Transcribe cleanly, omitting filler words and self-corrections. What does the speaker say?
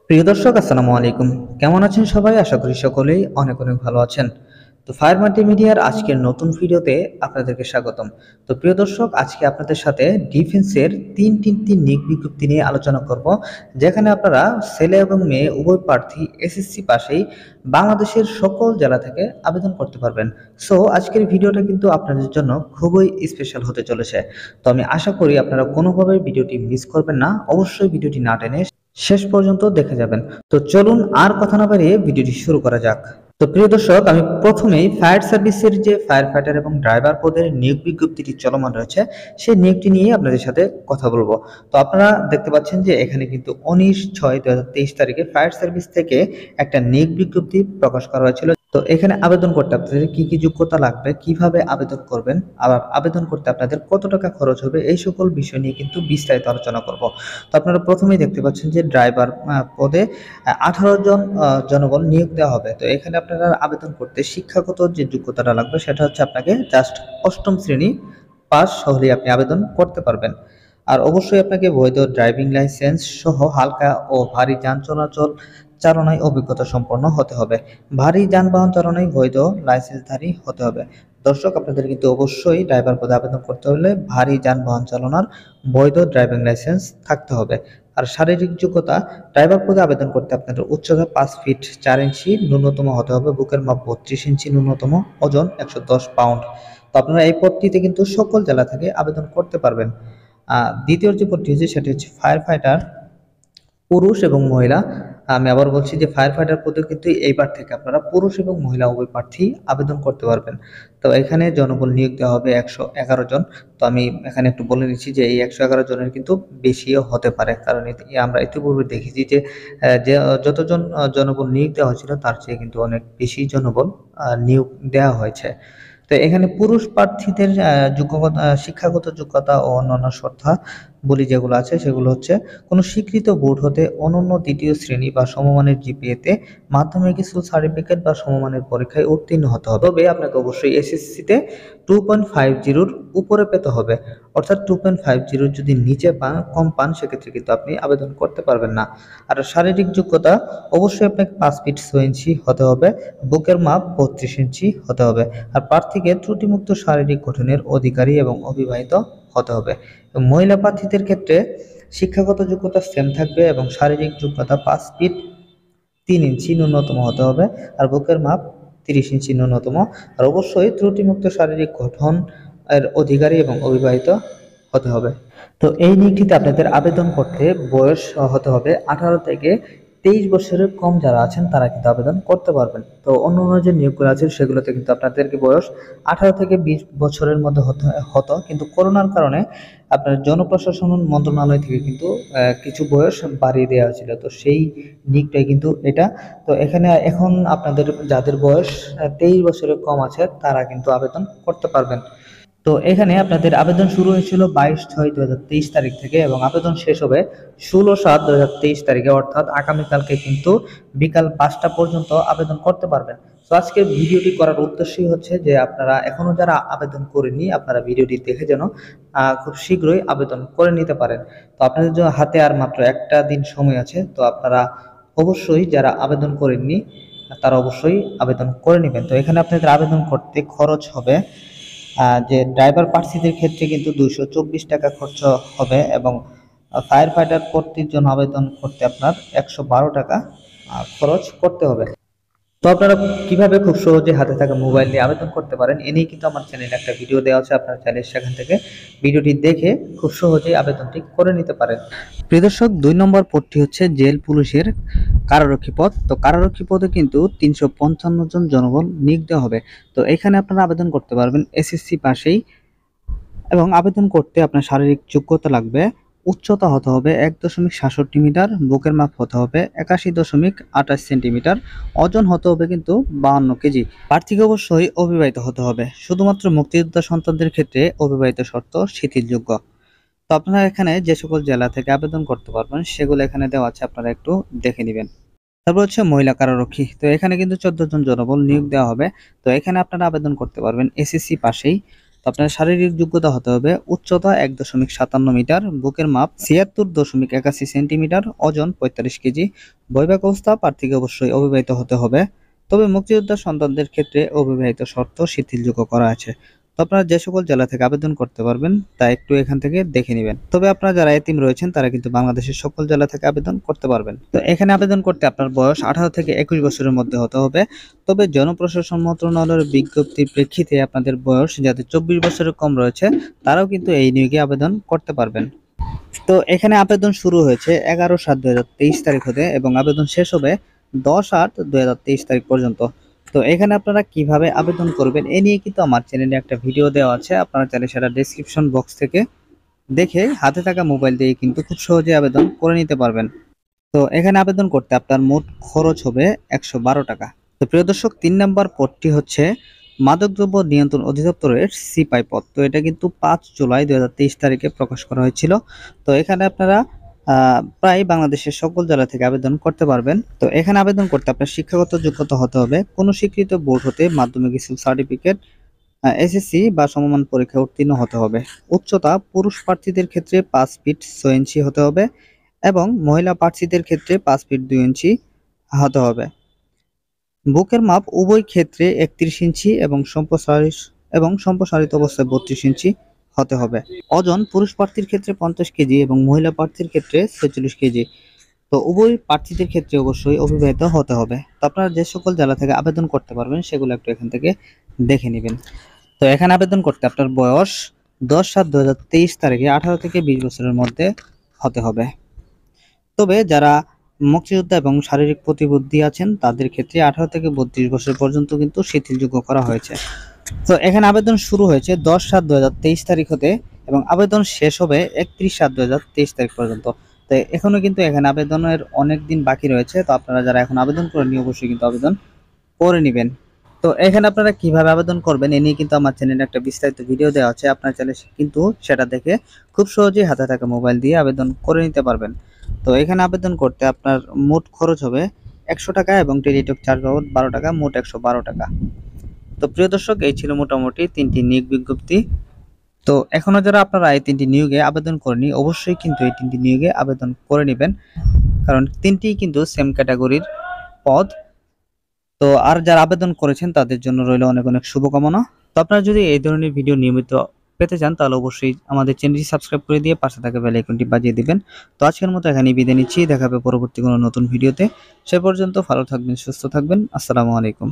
প্রিয় দর্শক, আসসালামু আলাইকুম। কেমন আছেন সবাই? আশা করি সকলেই অনেক অনেক ভালো আছেন। তো ফায়ার মাল্টিমিডিয়ার আজকের নতুন ভিডিওতে আপনাদেরকে স্বাগতম। তো প্রিয় দর্শক, আজকে আপনাদের সাথে ডিফেন্সের তিনটি নিয়োগ বিজ্ঞপ্তি নিয়ে আলোচনা করব, যেখানে আপনারা ছেলে এবং মেয়ে উভয় প্রার্থী এসএসসি পাশেই বাংলাদেশের সকল জেলা থেকে আবেদন করতে পারবেন। সো আজকের ভিডিওটা কিন্তু আপনাদের জন্য খুবই স্পেশাল হতে চলেছে। তো আমি আশা করি আপনারা কোনোভাবেই ভিডিওটি মিস করবেন না। অবশ্যই ভিডিওটি না টেনে শেষ পর্যন্ত দেখে যাবেন। তো চলুন আর কথা না বাড়িয়ে ভিডিওটি শুরু করা যাক। তো প্রিয় দর্শক, আমি প্রথমেই ফায়ার সার্ভিসের যে ফায়ার ফাইটার এবং ড্রাইভার পদের নিয়োগ বিজ্ঞপ্তিটি চলমান রয়েছে সেই নিয়োগটি নিয়ে আপনাদের সাথে কথা বলবো। তো আপনারা দেখতে পাচ্ছেন যে এখানে কিন্তু 19/6/2023 তারিখে ফায়ার সার্ভিস থেকে একটা নিয়োগ বিজ্ঞপ্তি প্রকাশ করা হয়েছিল। তো এখানে আবেদন করতে আপনাদের কি কি যোগ্যতা লাগবে, কিভাবে আবেদন করবেন, আবার আবেদন করতে আপনাদের কত টাকা খরচ হবে, এই সকল বিষয় নিয়ে কিন্তু বিস্তারিত আলোচনা করব। তো আপনারা প্রথমেই দেখতে পাচ্ছেন যে ড্রাইভার পদে 18 জন জনবল নিয়োগ দেওয়া হবে। তো এখানে আপনারা আবেদন করতে শিক্ষাগত যে যোগ্যতাটা লাগবে সেটা হচ্ছে আপনাকে জাস্ট অষ্টম শ্রেণী পাস হলেই আপনি আবেদন করতে পারবেন। আর অবশ্যই আপনাকে বৈধ ড্রাইভিং লাইসেন্স সহ হালকা ও ভারী যান চলাচল চালনায় অভিজ্ঞতা সম্পন্ন হতে হবে। ভারী যানবাহন চালনায় বৈধ লাইসেন্সধারী হতে হবে। দর্শক, আপনাদের কিন্তু অবশ্যই ড্রাইভার পদে আবেদন করতে হলে ভারী যানবাহন চালানোর বৈধ ড্রাইভিং লাইসেন্স থাকতে হবে। আর শারীরিক যোগ্যতা, ড্রাইভার পদে আবেদন করতে আপনাদের উচ্চতা 5 ফিট 4 ইঞ্চি ন্যূনতম হতে হবে, বুকের মাপ 32 ইঞ্চি ন্যূনতম, ওজন 110 পাউন্ড। তো আপনারা এই পদটিতে কিন্তু সকল জেলা থেকে আবেদন করতে পারবেন। দ্বিতীয় যে পদটি হচ্ছে সেটি হচ্ছে ফায়ার ফাইটার পুরুষ এবং মহিলা। আমি আবার বলছি যে ফায়ার ফাইটার পদে কিন্তু এইবার থেকে আপনারা পুরুষ এবং মহিলা উভয় প্রার্থী আবেদন করতে পারবেন। তো এখানে জনবল নিয়োগ দেওয়া হবে 111 জন। তো আমি এখানে একটু বলে নিচ্ছি যে এই 111 জনের কিন্তু বেশিও হতে পারে, কারণ আমরা ইতিপূর্বে দেখেছি যে যে যতজন জনবল নিয়োগ দেওয়া হয়েছিল তার চেয়ে কিন্তু অনেক বেশি জনবল নিয়োগ দেওয়া হয়েছে। তো এখানে পুরুষ প্রার্থীদের শিক্ষাগত যোগ্যতা ও অন্যান্য শর্তাবলী যেগুলো আছে সেগুলো হচ্ছে কোনো স্বীকৃত বোর্ড হতে অনন্য দ্বিতীয় শ্রেণী বা সমমানের জিপিএতে মাধ্যমিক স্কুল সার্টিফিকেট বা সমমানের পরীক্ষায় উত্তীর্ণ হতে হবে। তবে আপনাকে অবশ্যই এসএসসিতে 2.50 উপরে পেতে হবে। অর্থাৎ 2.50 যদি নিচে পান, কম পান, সেক্ষেত্রে কিন্তু আপনি আবেদন করতে পারবেন না। আর শারীরিক যোগ্যতা, অবশ্যই আপনাকে 5 ফিট 6 ইঞ্চি হতে হবে, বুকের মাপ 32 ইঞ্চি হতে হবে। আর প্রার্থীকে ত্রুটিমুক্ত শারীরিক গঠনের অধিকারী এবং অবিবাহিত হতে হবে। মহিলা প্রার্থীদের ক্ষেত্রে শিক্ষাগত যোগ্যতা সেম থাকবে এবং শারীরিক যোগ্যতা 5 ফিট 3 ইঞ্চি ন্যূনতম হতে হবে, আর বুকের মাপ 30 ইঞ্চি ন্যূনতম। আর অবশ্যই ত্রুটিমুক্ত শারীরিক গঠন এর অধিকারী এবং অবিবাহিত হতে হবে। তো এই নিয়োগটিতে আপনাদের আবেদন করতে বয়স হতে হবে 18 থেকে 23 বছরের কম যারা আছেন তারা কিন্তু আবেদন করতে পারবেন। তো অন্য অন্য যে নিয়োগগুলো আছে সেগুলোতে কিন্তু আপনাদেরকে বয়স 18 থেকে 20 বছরের মধ্যে হতো, কিন্তু করোনার কারণে আপনার জনপ্রশাসন মন্ত্রণালয় থেকে কিন্তু কিছু বয়স বাড়িয়ে দেওয়া হয়েছিল। তো সেই নিয়োগটাই কিন্তু এটা। তো এখানে এখন আপনাদের যাদের বয়স 23 বছরের কম আছে তারা কিন্তু আবেদন করতে পারবেন। তো এখানে আপনাদের আবেদন শুরু হয়েছিল 22/6/2023 তারিখ থেকে এবং আবেদন শেষ হবে 16/7/2023 তারিখে, অর্থাৎ আগামীকালকে কিন্তু বিকাল 5টা পর্যন্ত আবেদন করতে পারবেন। তো আজকে ভিডিওটি করার উদ্দেশ্যই হচ্ছে যে আপনারা এখনো যারা আবেদন করেননি আপনারা ভিডিওটি দেখে যেন খুব শীঘ্রই আবেদন করে নিতে পারেন। তো আপনাদের জন্য হাতে আর মাত্র একটা দিন সময় আছে। তো আপনারা অবশ্যই যারা আবেদন করেননি তারা অবশ্যই আবেদন করে নেবেন। তো এখানে আপনাদের আবেদন করতে খরচ হবে, যে ড্রাইভার প্রার্থীদের ক্ষেত্রে কিন্তু 224 টাকা খরচ হবে এবং ফায়ার ফাইটার পদটির জন্য আবেদন করতে আপনার 112 টাকা খরচ করতে হবে। তো আপনারা কিভাবে খুব সহজে হাতে থাকা মোবাইল দিয়ে আবেদন করতে পারেন এ নিয়ে কিন্তু আমার চ্যানেলে একটা ভিডিও দেওয়া আছে, আপনারা চাইলে সেখান থেকে ভিডিওটি দেখে খুব সহজেই আবেদনটি করে নিতে পারেন। প্রিয় দর্শক, 2 নম্বর পদটি হচ্ছে জেল পুলিশের কারারক্ষী পদ। তো কারারক্ষী পদে কিন্তু 355 জন জনবল নিয়োগ দেওয়া হবে। তো এখানে আপনারা আবেদন করতে পারবেন এসএসসি পাশেই এবং আবেদন করতে আপনার শারীরিক যোগ্যতা লাগবে, উচ্চতা হতে হবে 1.67 মিটার, বুকের মাপ হতে হবে 81.28 সেন্টিমিটার, ওজন হতে হবে কিন্তু 52 কেজি। প্রার্থীকে অবশ্যই অবিবাহিত হতে হবে। শুধুমাত্র মুক্তিযোদ্ধা সন্তানদের ক্ষেত্রে অবিবাহিত শর্ত শিথিলযোগ্য। তো আপনারা এখানে যে সকল জেলা থেকে আবেদন করতে পারবেন সেগুলো এখানে দেওয়া আছে, আপনারা একটু দেখে নেবেন। তারপর হচ্ছে মহিলা কারারক্ষী। তো এখানে কিন্তু 14 জন জনবল নিয়োগ দেওয়া হবে। তো এখানে আপনারা আবেদন করতে পারবেন এসএসসি পাশেই। তো আপনার শারীরিক যোগ্যতা হতে হবে উচ্চতা 1.57 মিটার, বুকের মাপ 76.81 সেন্টিমিটার, ওজন 45 কেজি। বৈবাহিক অবস্থা প্রার্থীকে অবশ্যই অবিবাহিত হতে হবে। তবে মুক্তিযোদ্ধা সন্তানদের ক্ষেত্রে অবিবাহিত শর্ত শিথিলযোগ্য করা আছে। তো আপনারা যে সকল জেলা থেকে আবেদন করতে পারবেন তা একটু এখান থেকে দেখে নেবেন। তবে আপনারা যারা এতিম রয়েছেন তারা কিন্তু বাংলাদেশের সকল জেলা থেকে আবেদন করতে পারবেন। তো এখানে আবেদন করতে আপনার বয়স 18 থেকে 21 বছরের মধ্যে হতে হবে। তবে জনপ্রশাসন মন্ত্রণালয়ের বিজ্ঞপ্তির প্রেক্ষিতে আপনাদের বয়স যাদের 24 বছরের কম রয়েছে তারাও কিন্তু এই নিয়োগে আবেদন করতে পারবেন। তো এখানে আবেদন শুরু হয়েছে 11/7/2023 তারিখ হতে এবং আবেদন শেষ হবে 10/8/2023 তারিখ পর্যন্ত। তো এখানে আপনারা কিভাবে আবেদন করবেন এ নিয়ে কিন্তু আমার চ্যানেলে একটা ভিডিও দেওয়া আছে, আপনারা চাইলে সেটা ডেসক্রিপশন বক্স থেকে দেখে হাতে থাকা মোবাইল দিয়ে কিন্তু খুব সহজে আবেদন করে নিতে পারবেন। তো এখানে আবেদন করতে আপনার মোট খরচ হবে 112 টাকা। তো প্রিয় দর্শক, 3 নম্বর পদটি হচ্ছে মাদকদ্রব্য নিয়ন্ত্রণ অধিদপ্তরের সিপাই পদ। তো এটা কিন্তু 5 জুলাই 2023 তারিখে প্রকাশ করা হয়েছিল। তো এখানে আপনারা প্রায় বাংলাদেশের সকল জেলা থেকে আবেদন করতে পারবেন। তো এখানে আবেদন করতে আপনার শিক্ষাগত যোগ্যতা হতে হবে কোনো স্বীকৃত বোর্ড হতে মাধ্যমিক স্কুল সার্টিফিকেট, এসএসসি বা সমমান পরীক্ষায় উত্তীর্ণ হতে হবে। উচ্চতা পুরুষ প্রার্থীদের ক্ষেত্রে 5 ফিট 6 ইঞ্চি হতে হবে এবং মহিলা প্রার্থীদের ক্ষেত্রে 5 ফিট 2 ইঞ্চি হতে হবে। বুকের মাপ উভয় ক্ষেত্রে 31 ইঞ্চি এবং সম্প্রসারিত অবস্থায় 32 ইঞ্চি হতে হবে। ওজন পুরুষ প্রার্থীর ক্ষেত্রে 50 কেজি এবং মহিলা প্রার্থীর ক্ষেত্রে 46 কেজি। তো উভয় প্রার্থীদের ক্ষেত্রে অবশ্যই অবিবাহিত হতে হবে। তো আপনারা যে সকল জেলা থেকে আবেদন করতে পারবেন সেগুলো একটু এখান থেকে দেখে নেবেন। তো এখানে আবেদন করতে আপনার বয়স 10/7/2023 তারিখে 18 থেকে 20 বছরের মধ্যে হতে হবে। তবে যারা মুক্তিযোদ্ধা এবং শারীরিক প্রতিবন্ধী আছেন তাদের ক্ষেত্রে 18 থেকে 32 বছর পর্যন্ত কিন্তু শিথিলযোগ্য করা হয়েছে। তো এখানে আবেদন শুরু হয়েছে 10/7/2023 তারিখ হতে এবং আবেদন শেষ হবে 31/7/2023 তারিখ পর্যন্ত। তো এখনো কিন্তু এখানে আবেদনের অনেক দিন বাকি রয়েছে। তো আপনারা যারা এখন আবেদন করেননি অবশ্যই কিন্তু আবেদন করে নেবেন। তো এখানে আপনারা কিভাবে আবেদন করবেন এ নিয়ে কিন্তু আমার চ্যানেলে একটা বিস্তারিত ভিডিও দেওয়া আছে, আপনারা চাইলে কিন্তু সেটা দেখে খুব সহজেই হাতে থাকা মোবাইল দিয়ে আবেদন করে নিতে পারবেন। তো এখানে আবেদন করতে আপনার মোট খরচ হবে 100 টাকা এবং টেলিটক চার্জ বাবদ 12 টাকা, মোট 112 টাকা। তো প্রিয় দর্শক, এই ছিল মোটামুটি 3টি নিয়োগ বিজ্ঞপ্তি। তো এখনো যারা আপনারা এই 3টি নিয়োগে আবেদন করেনি অবশ্যই কিন্তু এই 3টি নিয়োগে আবেদন করে নেবেন, কারণ 3টি কিন্তু সেম ক্যাটাগরির পদ। তো আর যারা আবেদন করেছেন তাদের জন্য রইল অনেক অনেক শুভকামনা। তো আপনারা যদি এই ধরনের ভিডিও নিয়মিত পেতে চান তাহলে অবশ্যই আমাদের চ্যানেলটি সাবস্ক্রাইব করে দিয়ে পাশে থাকা বেল আইকনটি বাজিয়ে দিবেন। তো আজকের মতো এখানেই বিদায় নিচ্ছি, দেখা হবে পরবর্তী কোনো নতুন ভিডিওতে। সে পর্যন্ত ভালো থাকবেন, সুস্থ থাকবেন। আসসালামু আলাইকুম।